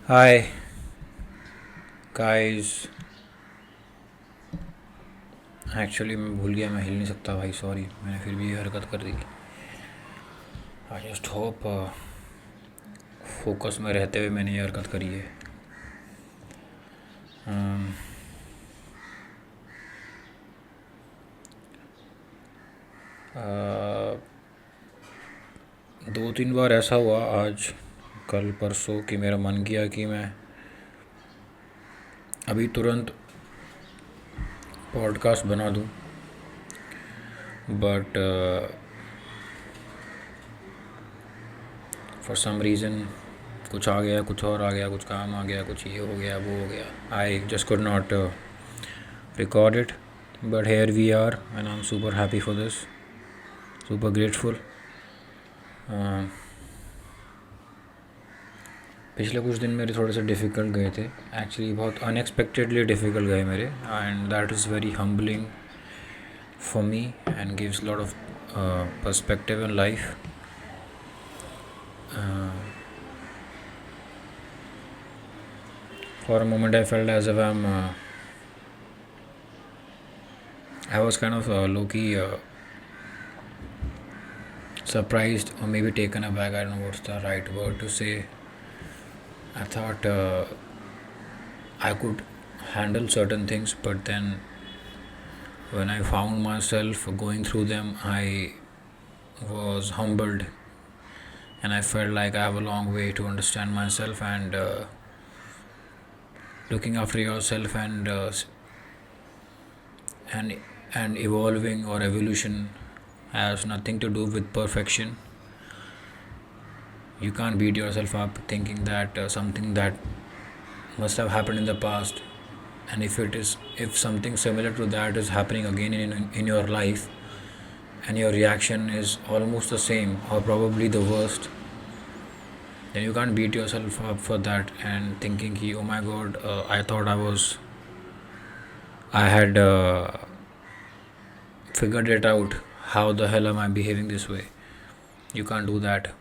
Hi guys. Actually मैं भूल गया, मैं हिल नहीं सकता भाई, सॉरी। मैंने फिर भी ये हरकत कर दी। आई जस्ट होप फोकस में रहते हुए मैंने ये हरकत करी है। अम, अ, दो तीन बार ऐसा हुआ आज कल परसों कि मेरा मन किया कि मैं अभी तुरंत पॉडकास्ट बना दूं, बट फॉर सम रीज़न कुछ आ गया, कुछ और आ गया, कुछ काम आ गया, कुछ ये हो गया, वो हो गया। I just could not record it, but here we are and I'm super happy for this, super grateful. पिछले कुछ दिन मेरे थोड़े से डिफ़िकल्ट गए थे, एक्चुअली बहुत अनएक्सपेक्टेडली डिफ़िकल्ट गए मेरे, and that is very humbling for me and gives lot of perspective in life. For a moment I felt as if I was kind of low-key surprised or maybe taken aback. I don't know what's the right word to say. I thought I could handle certain things, but then when I found myself going through them, I was humbled and I felt like I have a long way to understand myself, and looking after yourself and and evolving or evolution has nothing to do with perfection. You can't beat yourself up thinking that something that must have happened in the past, and if something similar to that is happening again in your life, and your reaction is almost the same or probably the worst, then you can't beat yourself up for that and thinking oh my god, I thought I had figured it out, how the hell am I behaving this way. You can't do that.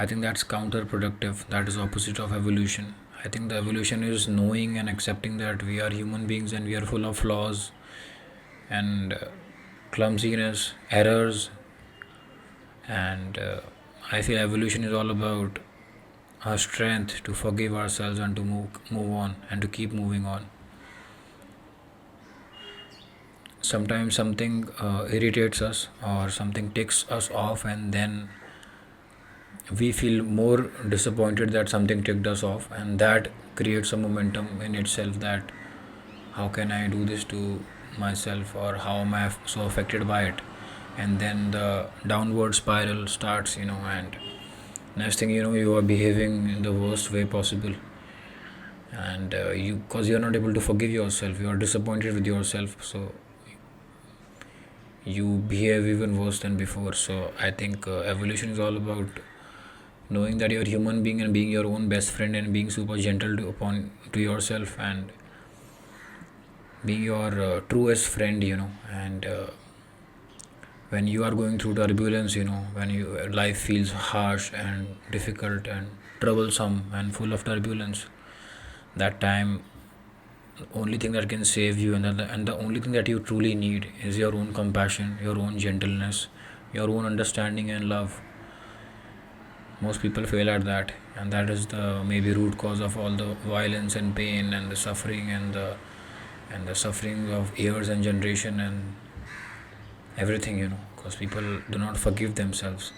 I think that's counterproductive. That is opposite of evolution. I think the evolution is knowing and accepting that we are human beings and we are full of flaws and clumsiness, errors, and I feel evolution is all about our strength to forgive ourselves and to move on and to keep moving on. Sometimes something irritates us or something ticks us off, and then we feel more disappointed that something ticked us off, and that creates a momentum in itself that how can I do this to myself, or how am I so affected by it. And then the downward spiral starts, and next thing you know, you are behaving in the worst way possible, and because you're not able to forgive yourself, you are disappointed with yourself, so you behave even worse than before. So I think evolution is all about knowing that you're a human being and being your own best friend and being super gentle to yourself and being your truest friend, and when you are going through turbulence, when life feels harsh and difficult and troublesome and full of turbulence, that time only thing that can save you, and the only thing that you truly need is your own compassion, your own gentleness, your own understanding and love. Most people fail at that, and that is the maybe root cause of all the violence and pain and the suffering and the suffering of years and generation and everything, because people do not forgive themselves.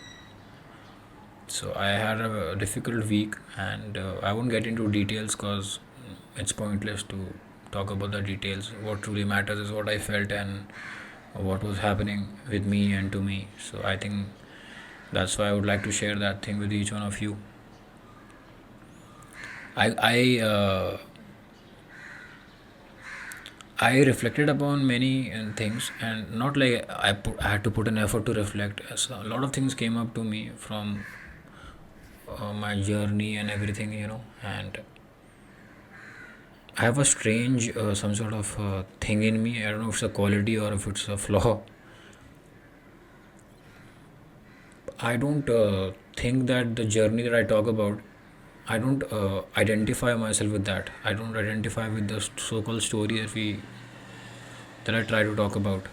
So I had a difficult week, and I won't get into details because it's pointless to talk about the details. What truly matters is what I felt and what was happening with me and to me. So I think that's why I would like to share that thing with each one of you. I reflected upon many things, and not like I had to put an effort to reflect. So a lot of things came up to me from my journey and everything, and I have a strange, some sort of thing in me. I don't know if it's a quality or if it's a flaw. I don't think that the journey that I talk about I don't identify myself with that. I don't identify with the so-called story that I try to talk about.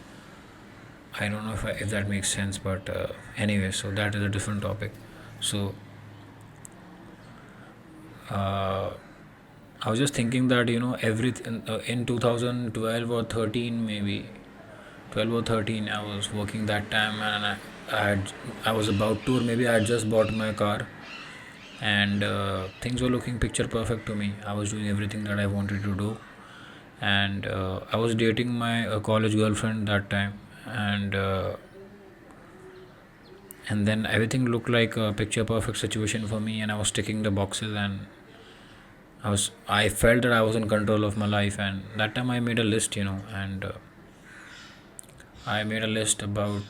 I don't know if that makes sense, but anyway, so that is a different topic. So uh, I was just thinking that everything in 2012 or 13, maybe 12 or 13, I was working that time, and I was about to, or maybe I had just bought my car, and things were looking picture perfect to me. I was doing everything that I wanted to do, and I was dating my college girlfriend that time, and then everything looked like a picture perfect situation for me, and I was ticking the boxes, and I felt that I was in control of my life. And that time I made a list, and I made a list about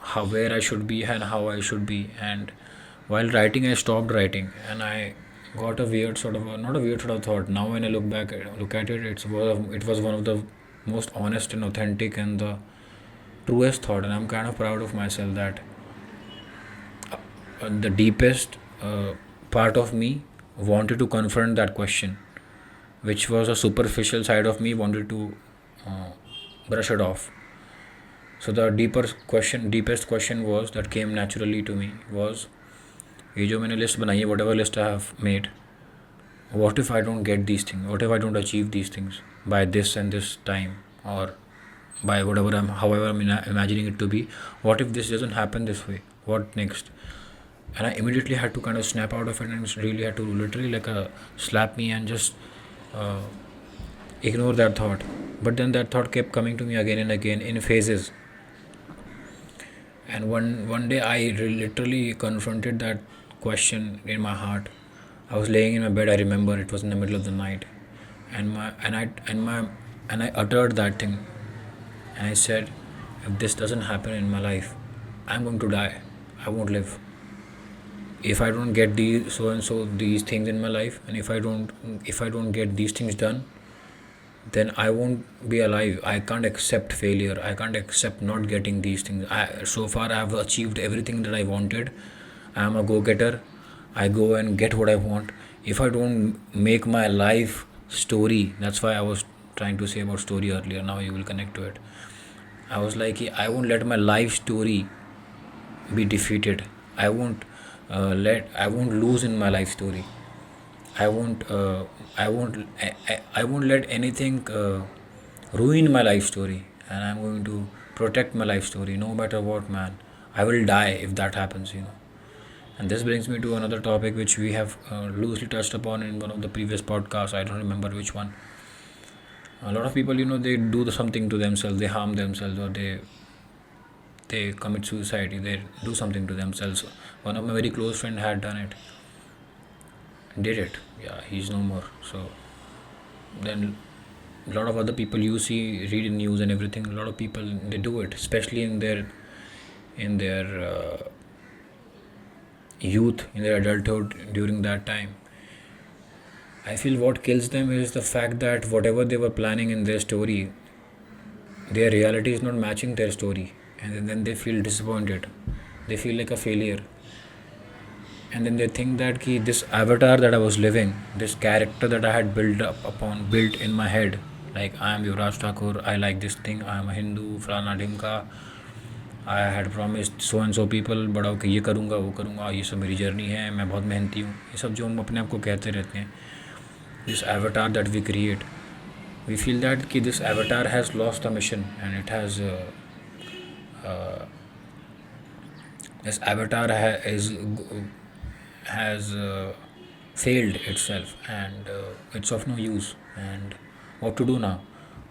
how, where I should be and how I should be. And while writing, I stopped writing, and I got a weird sort of not a weird sort of thought. Now when I look at it, it was one of the most honest and authentic and the truest thought, and I'm kind of proud of myself that the deepest part of me wanted to confront that question, which was a superficial side of me wanted to uh, brush it off. So the deepest question was that came naturally to me was, ये जो मैंने list बनाई है, whatever list I have made, what if I don't get these things? What if I don't achieve these things by this and this time, or by however I'm imagining it to be? What if this doesn't happen this way? What next? And I immediately had to kind of snap out of it, and really had to literally like slap me and just uh, ignore that thought. But then that thought kept coming to me again and again in phases. And one day I literally confronted that question in my heart. I was laying in my bed. I remember it was in the middle of the night, and I uttered that thing, and I said, if this doesn't happen in my life, I'm going to die. I won't live. If I don't get these so and so these things in my life, and if I don't get these things done, then I won't be alive. I can't accept failure. I can't accept not getting these things. So far I have achieved everything that I wanted. I am a go-getter. I go and get what I want. If I don't make my life story, that's why I was trying to say about story earlier. Now you will connect to it. I was like, I won't let my life story be defeated. I won't I won't lose in my life story. I won't I won't let anything ruin my life story, and I'm going to protect my life story no matter what, man. I will die if that happens. And this brings me to another topic which we have loosely touched upon in one of the previous podcasts. I don't remember which one. A lot of people, they do something to themselves, they harm themselves, or they commit suicide, they do something to themselves. One of my very close friend had done it, did it. Yeah, he's no more. So then a lot of other people you see, read in news and everything, a lot of people, they do it, especially in their youth, in their adulthood, during that time. I feel what kills them is the fact that whatever they were planning in their story, their reality is not matching their story, and then they feel disappointed, they feel like a failure. And then they think that this avatar that I was living, this character that I had built in my head, like I am Yuvraj Thakur, I like this thing, I am a Hindu, Frana Dimka, I had promised so and so people, बड़ा होकर ये करूँगा वो करूँगा, ये सब मेरी journey है, मैं बहुत मेहनती हूँ, ये सब जो हम अपने आप को कहते रहते हैं, this avatar that we create, we feel that this avatar has lost the mission, and it has this avatar has failed itself, and it's of no use. And what to do now?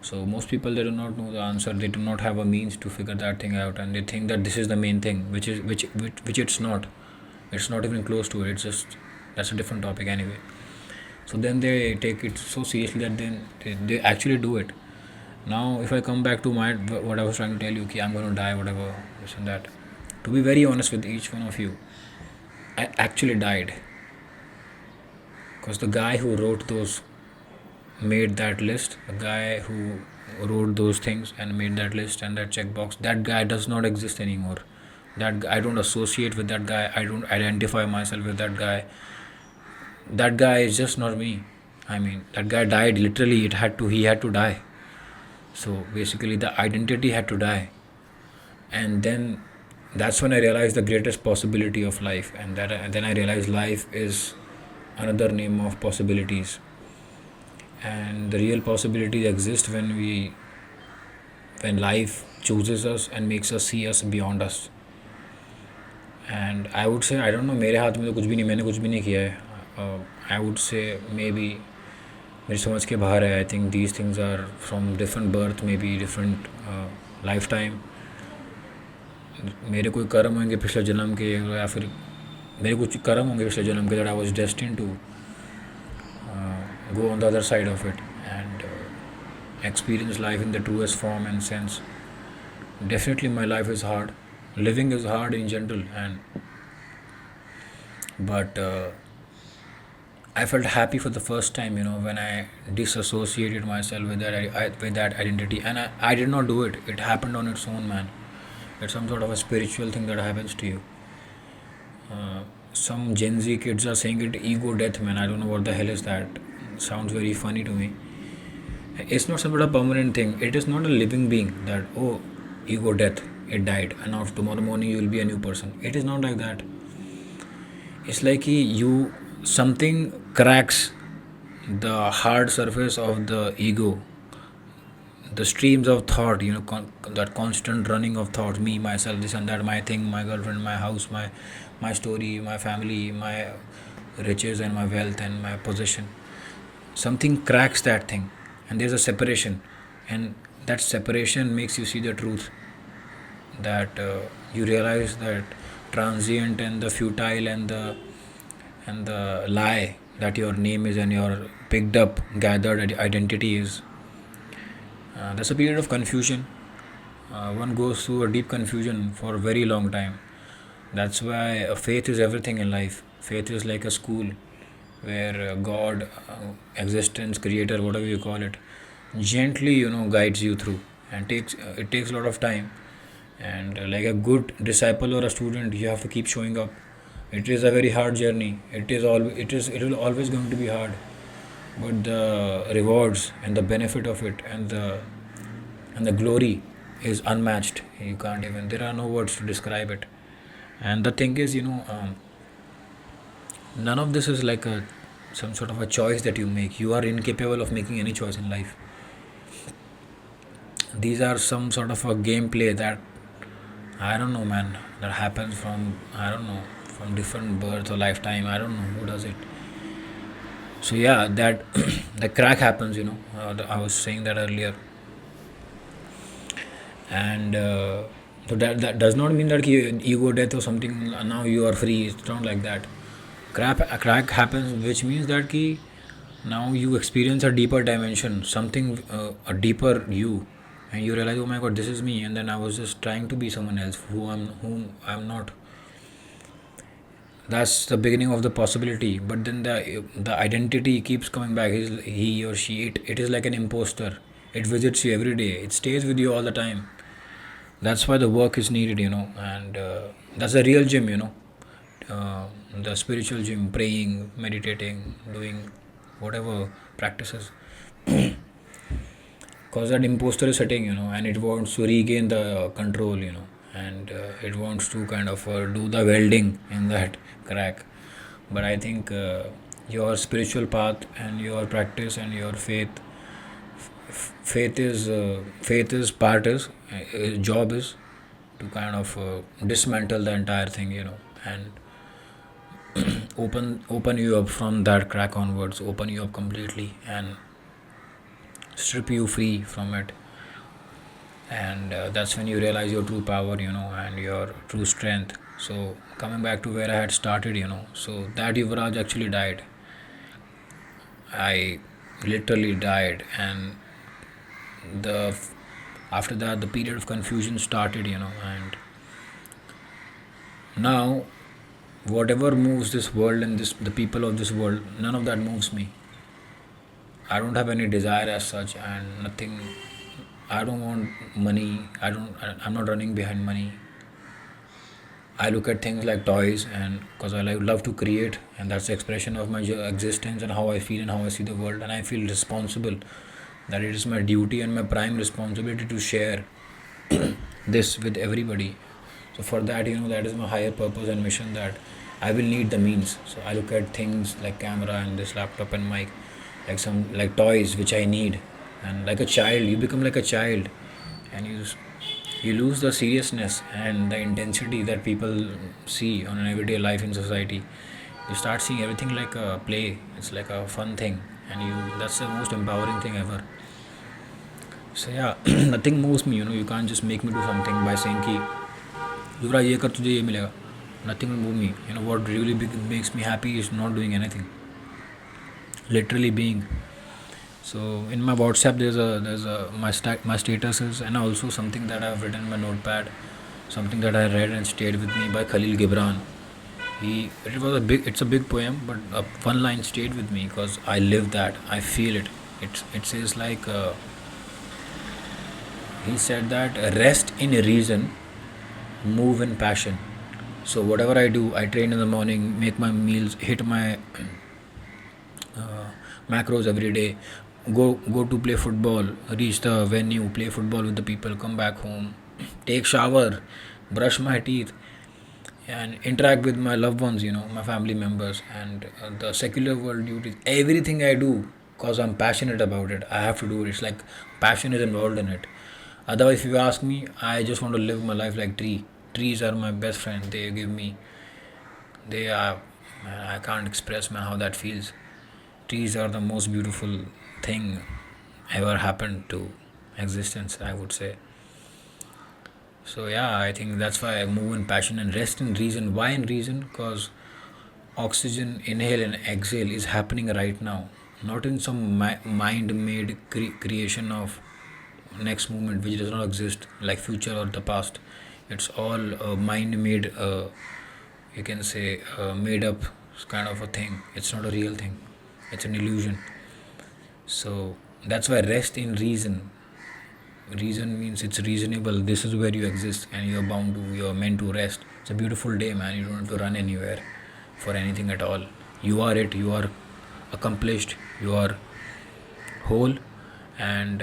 So most people, they do not know the answer, they do not have a means to figure that thing out, and they think that this is the main thing, which it's not. It's not even close to it. It's just, that's a different topic anyway. So then they take it so seriously that then they actually do it. Now if I come back to what I was trying to tell you, I'm going to die, whatever, this and that, to be very honest with each one of you, I actually died, because the guy who made that list, the guy who wrote those things and made that list and that checkbox, that guy does not exist anymore. I don't associate with that guy. I don't identify myself with that guy. that guy is just not me. I mean, that guy died literally. He had to die. So basically, the identity had to die, and then that's when I realized the greatest possibility of life, and then I realized life is another name of possibilities, and the real possibilities exist when life chooses us and makes us see us beyond us. And I would say, I don't know, मेरे हाथ में तो कुछ भी नहीं, मैंने कुछ भी नहीं किया है. I would say maybe मेरी समझ के बाहर है. I think these things are from different birth, maybe different lifetime. मेरे कोई कर्म होंगे पिछले जन्म के, या फिर मेरे कुछ कर्म होंगे पिछले जन्म के, that I was destined to go on the other side of it and experience life in the truest form and sense. Definitely my life is hard, living is hard in general, and but I felt happy for the first time, when I disassociated myself with with that identity, and I did not do it. It happened on its own, man. It's some sort of a spiritual thing that happens to you. Some Gen Z kids are saying it ego death, man. I don't know what the hell is that. Sounds very funny to me. It's not some sort of permanent thing. It is not a living being that, oh, ego death, it died, and now tomorrow morning you will be a new person. It is not like that. It's like something cracks the hard surface of the ego, the streams of thought, that constant running of thought, me, myself, this and that, my thing, my girlfriend, my house, my story, my family, my riches and my wealth and my possession. Something cracks that thing, and there's a separation, and that separation makes you see the truth, that you realize that transient and the futile and the lie that your name is and your picked up gathered identity is. That's a period of confusion. One goes through a deep confusion for a very long time. That's why faith is everything in life. Faith is like a school where God, existence, creator, whatever you call it, gently guides you through, and it takes a lot of time. And like a good disciple or a student, you have to keep showing up. It is a very hard journey. It will always going to be hard, but the rewards and the benefit of it and the glory is unmatched. You can't even, there are no words to describe it. And the thing is, none of this is like some sort of a choice that you make. You are incapable of making any choice in life. These are some sort of a gameplay that, I don't know, man, that happens from, I don't know, from different birth or lifetime. I don't know who does it. So yeah, that the crack happens. I was saying that earlier, and so that does not mean that ego death or something. Now you are free. It's not like that. A crack happens, which means that now you experience a deeper dimension, something, a deeper you, and you realize, oh my God, this is me. And then I was just trying to be someone else whom I'm not. That's the beginning of the possibility, but then the identity keeps coming back. He or she, it is like an imposter. It visits you every day, it stays with you all the time. That's why the work is needed, and that's the real gym, the spiritual gym, praying, meditating, doing whatever practices. Because that imposter is sitting, and it wants to regain the control, and it wants to kind of do the welding in that crack. But I think your spiritual path and your practice and your faith is part is job is to kind of dismantle the entire thing, and open you up from that crack onwards, open you up completely and strip you free from it. And that's when you realize your true power, and your true strength. So coming back to where I had started, so that Yuvraj actually died. I literally died, and the after that the period of confusion started, and now whatever moves this world and the people of this world, none of that moves me. I don't have any desire as such, and nothing. I don't want money. I'm not running behind money. I look at things like toys, and because I love to create, and that's the expression of my existence and how I feel and how I see the world, and I feel responsible that it is my duty and my prime responsibility to share this with everybody. So for that, that is my higher purpose and mission, that I will need the means. So I look at things like camera and this laptop and mic, like some like toys which I need, and like a child, you become like a child, and you lose the seriousness and the intensity that people see on an everyday life in society. You start seeing everything like a play. It's like a fun thing, and that's the most empowering thing ever. So yeah, nothing moves me. You can't just make me do something by saying कि युवराज ये कर तुझे ये मिलेगा. Nothing will move me. What really makes me happy is not doing anything. Literally being. So in my WhatsApp there's a my statuses, and also something that I've written in my notepad, something that I read and stayed with me by Khalil Gibran. It's a big poem, but one line stayed with me because I live that. I feel it. It says like he said that rest in reason, move in passion. So whatever I do, I train in the morning, make my meals, hit my macros every day, go to play football, reach the venue, play football with the people, come back home, take shower, brush my teeth, and interact with my loved ones, my family members, and the secular world duties. Everything I do, because I'm passionate about it, I have to do it. It's like passion is involved in it. Otherwise, if you ask me, I just want to live my life like tree. Trees are my best friend. They give me, they are, man, I can't express, man, how that feels. Trees are the most beautiful thing ever happened to existence, I would say. So yeah, I think that's why I move in passion and rest in reason. Why in reason? Because oxygen inhale and exhale is happening right now, not in some mind-made creation of next moment which does not exist, like future or the past. It's all mind-made. You can say made up kind of a thing. It's not a real thing. It's an illusion. So that's why rest in reason. Reason means it's reasonable. This is where you exist, and you're meant to rest. It's a beautiful day, man. You don't have to run anywhere for anything at all. You are it. You are accomplished. You are whole, and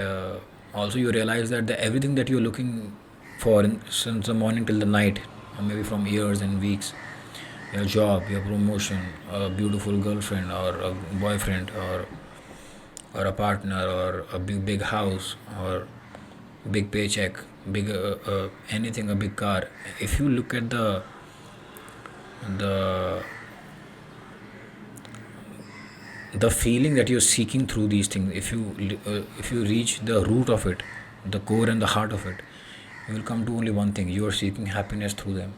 also you realize that everything that you're looking for since the morning till the night, or maybe from years and weeks, your job, your promotion, a beautiful girlfriend or a boyfriend, or a partner, or a big house, or big paycheck, big anything, a big car. If you look at the the feeling that you're seeking through these things, if you reach the root of it, the core and the heart of it, you will come to only one thing: you are seeking happiness through them.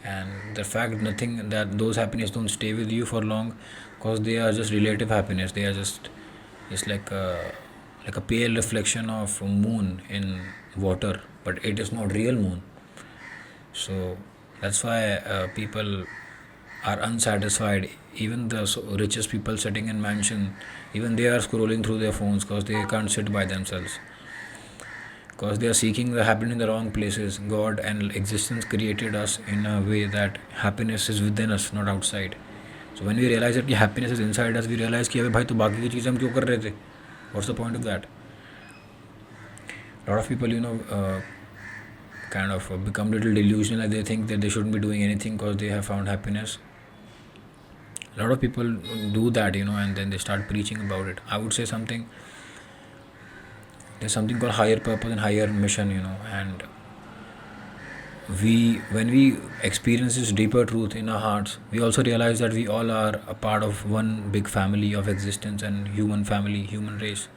And the fact nothing that those happiness don't stay with you for long, because they are just relative happiness. They are just like a pale reflection of moon in water, but it is not real moon. So that's why people are unsatisfied. Even the richest people sitting in mansion, even they are scrolling through their phones because they can't sit by themselves, because they are seeking the happiness in the wrong places. God and existence created us in a way that happiness is within us, not outside. So when we realize that happiness is inside us, we realize कि अबे भाई तो बाकी की चीज़ें हम क्यों कर रहे थे? What's the point of that? A lot of people, kind of become a little delusional, and they think that they shouldn't be doing anything because they have found happiness. A lot of people do that, and then they start preaching about it. I would say there's something called higher purpose and higher mission, and when we experience this deeper truth in our hearts, we also realize that we all are a part of one big family of existence and human family, human race.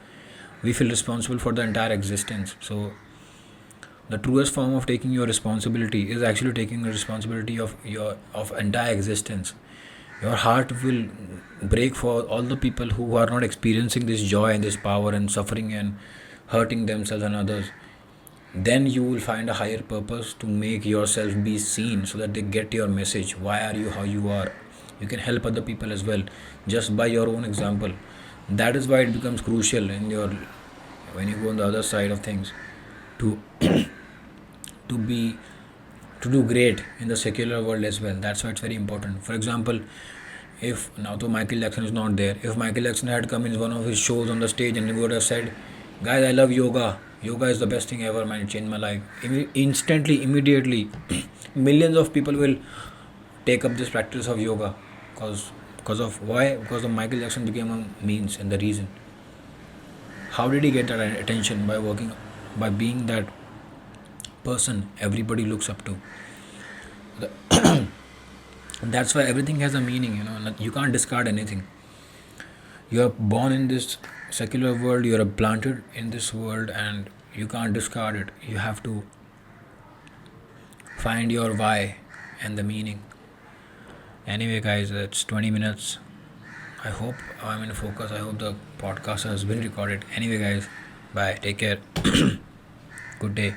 We feel responsible for the entire existence. So the truest form of taking your responsibility is actually taking the responsibility of entire existence. Your heart will break for all the people who are not experiencing this joy and this power and suffering and hurting themselves and others. Then you will find a higher purpose to make yourself be seen, so that they get your message. Why are you how you are? You can help other people as well, just by your own example. That is why it becomes crucial when you go on the other side of things, to to be to do great in the secular world as well. That's why it's very important. For example, if now though Michael Jackson is not there, if Michael Jackson had come in one of his shows on the stage and he would have said, "Guys, I love yoga. Yoga is the best thing ever, man. It changed my life." Instantly, immediately, millions of people will take up this practice of yoga, because of why? Because of Michael Jackson became a means and the reason. How did he get that attention? By working, by being that person everybody looks up to. That's why everything has a meaning. You can't discard anything. You are born in this secular world, you are planted in this world, and you can't discard it. You have to find your why and the meaning. Anyway, guys, it's 20 minutes. I hope I'm in focus. I hope the podcast has been recorded. Anyway, guys, bye. Take care. Good day.